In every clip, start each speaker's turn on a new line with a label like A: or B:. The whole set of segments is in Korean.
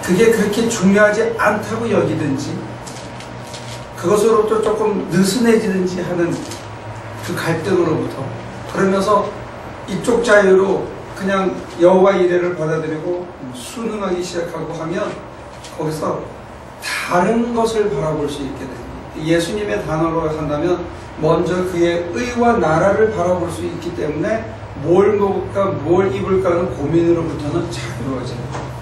A: 그게 그렇게 중요하지 않다고 여기든지 그것으로부터 조금 느슨해지든지 하는 그 갈등으로부터, 그러면서 이쪽 자유로 그냥 여호와 이레를 받아들이고 순응하기 시작하고 하면 거기서 다른 것을 바라볼 수 있게 됩니다. 예수님의 단어로 한다면 먼저 그의 의와 나라를 바라볼 수 있기 때문에 뭘 먹을까 뭘 입을까 하는 고민으로부터는 자유로워집니다.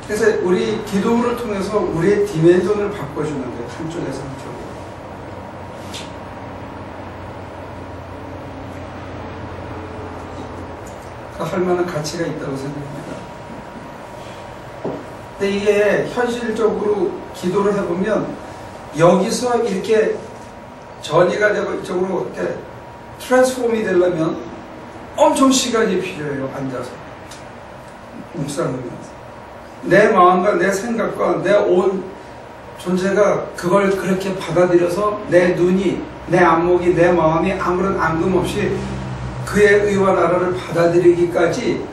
A: 그래서 우리 기도를 통해서 우리의 디멘전을 바꿔주는 거예요. 한쪽에서 한쪽으로. 할 만한 가치가 있다고 생각합니다. 근데 이게 현실적으로 기도를 해보면 여기서 이렇게 전이가 되고 이쪽으로 이렇게 트랜스폼이 되려면 엄청 시간이 필요해요. 앉아서 묵상하면서 내 마음과 내 생각과 내 온 존재가 그걸 그렇게 받아들여서 내 눈이, 내 안목이, 내 마음이 아무런 앙금 없이 그의 의와 나라를 받아들이기까지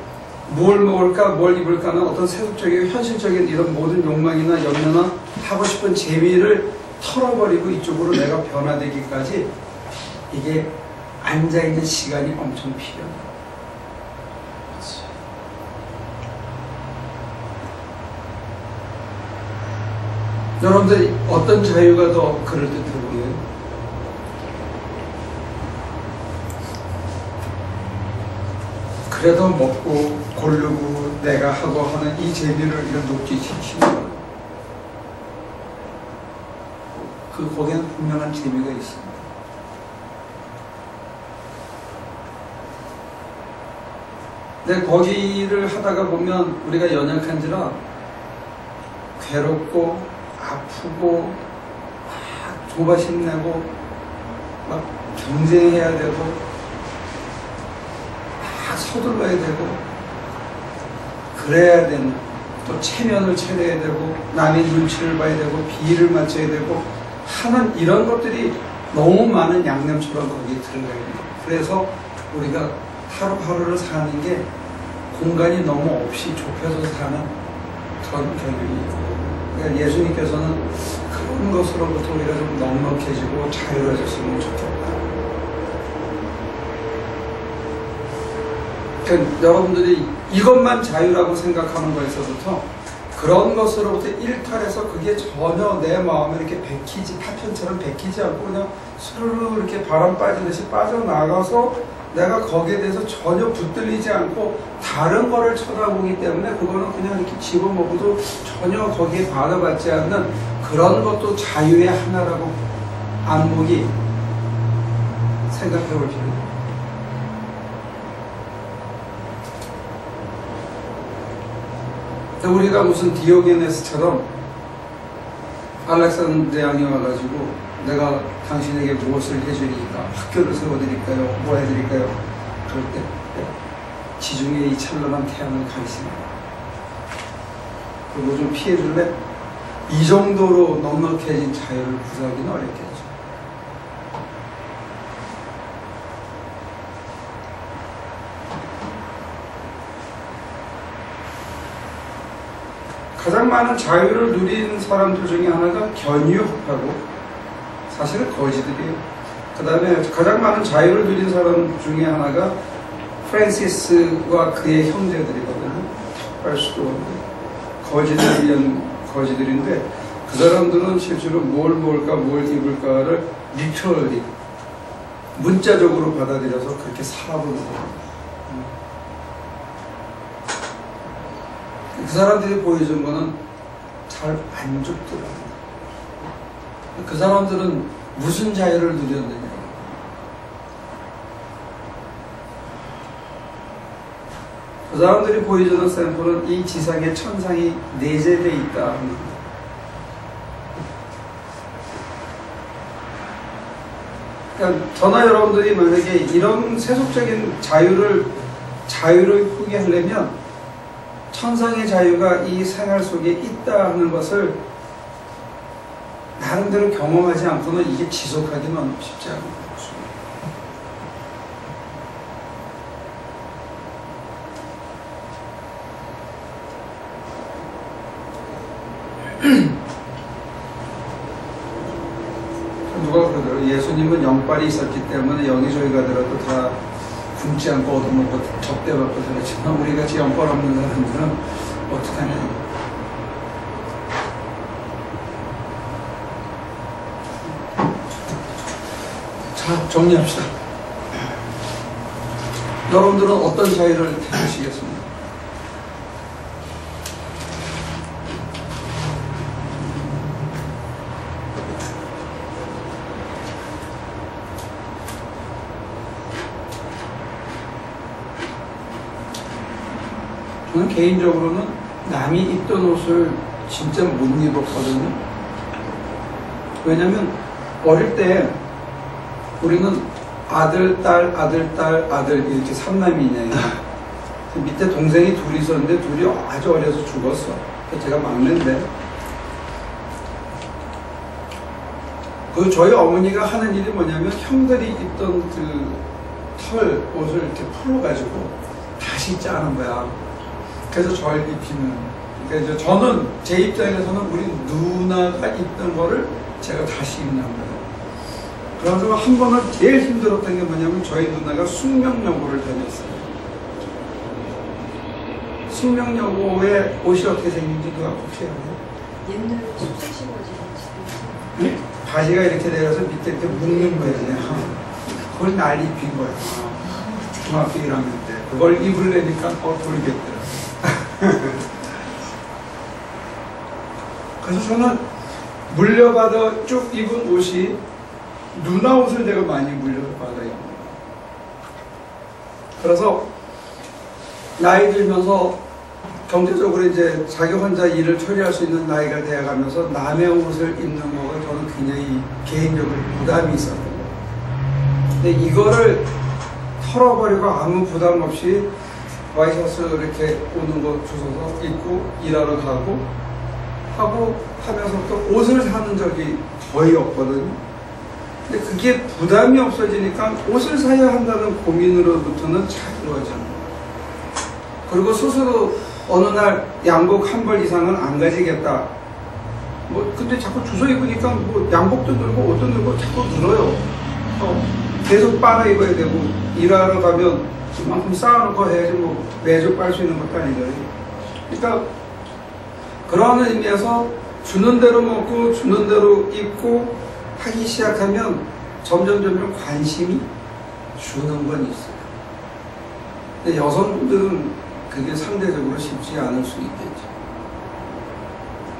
A: 뭘 먹을까 뭘 입을까는 어떤 세속적이고 현실적인 이런 모든 욕망이나 염려나 하고 싶은 재미를 털어버리고 이쪽으로 내가 변화되기까지 이게 앉아있는 시간이 엄청 필요해요. 여러분들 어떤 자유가 더 그럴듯해 보여요? 그래도 먹고 고르고 내가 하고 하는 이 재미를 이런 녹지시키는 거예요. 거기는 분명한 재미가 있습니다. 근데 거기를 하다가 보면 우리가 연약한지라 괴롭고 아프고 막 조바심 내고 막 경쟁해야 되고 막 서둘러야 되고 그래야 되는, 또 체면을 차려야 되고 남의 눈치를 봐야 되고 비위를 맞춰야 되고 하는 이런 것들이 너무 많은 양념처럼 거기에 들어가야 돼요. 그래서 우리가 하루하루를 사는 게 공간이 너무 없이 좁혀서 사는 그런 경향이 있고, 그러니까 예수님께서는 그런 것으로부터 우리가 좀 넉넉해지고 자유로워졌으면 좋겠다. 그러니까 여러분들이 이것만 자유라고 생각하는 거에서부터 그런 것으로부터 일탈해서 그게 전혀 내 마음에 이렇게 베끼지, 파편처럼 베끼지 않고 그냥 스르르 이렇게 바람 빠지듯이 빠져나가서 내가 거기에 대해서 전혀 붙들리지 않고 다른 거를 쳐다보기 때문에 그거는 그냥 이렇게 집어먹어도 전혀 거기에 반응받지 않는 그런 것도 자유의 하나라고 안목이 생각해 볼 필요가 있습니다. 우리가 무슨 디오게네스처럼 알렉산드리아에 와가지고 내가 당신에게 무엇을 해주니까 학교를 세워드릴까요? 뭐 해드릴까요? 그럴 때 지중해 이 찬란한 태양을 가리십니다. 그리고 좀 피해줄래? 이 정도로 넉넉해진 자유를 구사하기는 어렵겠죠. 가장 많은 자유를 누린 사람들 중에 하나가 견유하고 사실은 거지들이에요. 그 다음에 가장 많은 자유를 누린 사람 중에 하나가 프란시스와 그의 형제들이거든요. 턱발수도 거지들인데 그 사람들은 실제로 뭘 먹을까 뭘 입을까를 리터럴리 문자적으로 받아들여서 그렇게 살아보는 거예요. 그 사람들이 보여준 거는 잘 안 죽더라고요. 그 사람들은 무슨 자유를 누렸느냐. 그 사람들이 보여주는 샘플은 이 지상에 천상이 내재되어 있다 하는 겁니다. 그러니까 저나 여러분들이 만약에 이런 세속적인 자유를 포기하려면 천상의 자유가 이 생활 속에 있다 하는 것을 나름대로 경험하지 않고는 이게 지속하기는 쉽지 않은 것입니다. 누가 그러더라고요. 예수님은 영빨이 있었기 때문에 여기저기 가더라도 다 굶지 않고 얻어먹고 접대받고 살았지만 우리같이 영빨 없는 사람들은 어떡하냐. 자, 정리합시다. 여러분들은 어떤 자유를 택하시겠습니까? 저는 개인적으로는 남이 입던 옷을 진짜 못 입었거든요. 왜냐면 어릴 때 우리는 아들, 딸, 아들, 딸, 아들 이렇게 삼남이네요. 밑에 동생이 둘이 있었는데 둘이 아주 어려서 죽었어. 제가 막내인데. 그 저희 어머니가 하는 일이 뭐냐면 형들이 입던 그 털 옷을 이렇게 풀어가지고 다시 짜는 거야. 그래서 저를 입히는. 그러니까 저는 제 입장에서는 우리 누나가 입던 거를 제가 다시 입는 거예요. 그래서 한 번은 제일 힘들었던 게 뭐냐면 저희 누나가 숙명여고를 다녔어요. 숙명여고의 옷이 어떻게 생긴지 누가 혹시 알아요?
B: 옛날 숙제식 바지.
A: 네? 바지가 이렇게 내려서 밑에 이렇게 묶는 거예요. 그걸 날 입힌 거예요. 중학교 1학년 때. 그걸 입으려니까 돌겠더라. 그래서 저는 물려받아 쭉 입은 옷이 누나 옷을 내가 많이 물려받아요. 그래서 나이 들면서 경제적으로 이제 자기 혼자 일을 처리할 수 있는 나이가 되어가면서 남의 옷을 입는 거가 저는 굉장히 개인적으로 부담이 있었거든요. 근데 이거를 털어버리고 아무 부담 없이 와이셔츠 이렇게 오는 거 주워서 입고 일하러 가고 하고 하면서부터 옷을 사는 적이 거의 없거든요. 근데 그게 부담이 없어지니까 옷을 사야 한다는 고민으로부터는 자유로워져요. 그리고 스스로 어느 날 양복 한 벌 이상은 안 가지겠다. 근데 자꾸 주워 입으니까 양복도 늘고 옷도 늘고 자꾸 늘어요. 계속 빨아 입어야 되고 일하러 가면 그만큼 쌓아놓고 해야지 매주 빨 수 있는 것도 아니거든요. 그러니까 그런 의미에서 주는 대로 먹고 주는 대로 입고 하기 시작하면 점점 관심이 주는 건 있어요. 근데 여성들은 그게 상대적으로 쉽지 않을 수 있겠죠.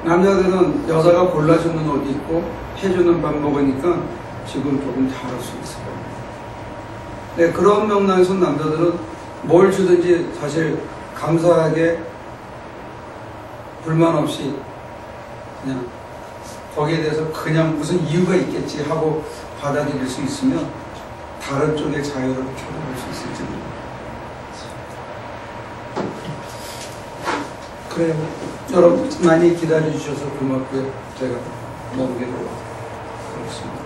A: 남자들은 여자가 골라주는 옷 입고 해주는 밥 먹으니까 지금 조금 잘할 수 있어요. 네, 그런 맥락에서 남자들은 뭘 주든지 사실 감사하게 불만 없이 그냥 거기에 대해서 그냥 무슨 이유가 있겠지 하고 받아들일 수 있으면 다른 쪽의 자유를 표현할 수 있을지 모릅니다. 그래요. 여러분 많이 기다려주셔서 고맙고요. 제가 넘기도록 하겠습니다.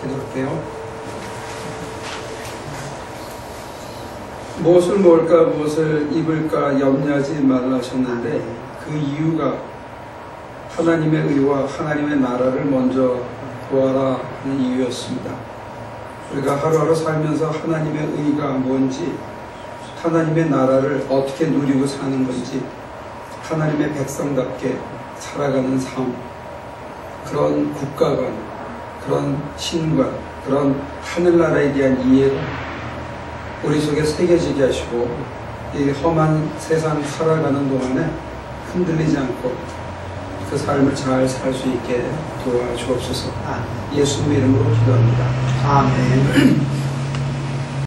A: 기도할게요. 무엇을 먹을까 무엇을 입을까 염려하지 말라 하셨는데 그 이유가 하나님의 의와 하나님의 나라를 먼저 구하라 하는 이유였습니다. 우리가 하루하루 살면서 하나님의 의가 뭔지 하나님의 나라를 어떻게 누리고 사는 건지 하나님의 백성답게 살아가는 삶, 그런 국가관, 그런 신관, 그런 하늘나라에 대한 이해를 우리 속에 새겨지게 하시고 이 험한 세상 살아가는 동안에 흔들리지 않고 그 삶을 잘 살 수 있게 도와주옵소서. 예수님의 이름으로 기도합니다. 아멘.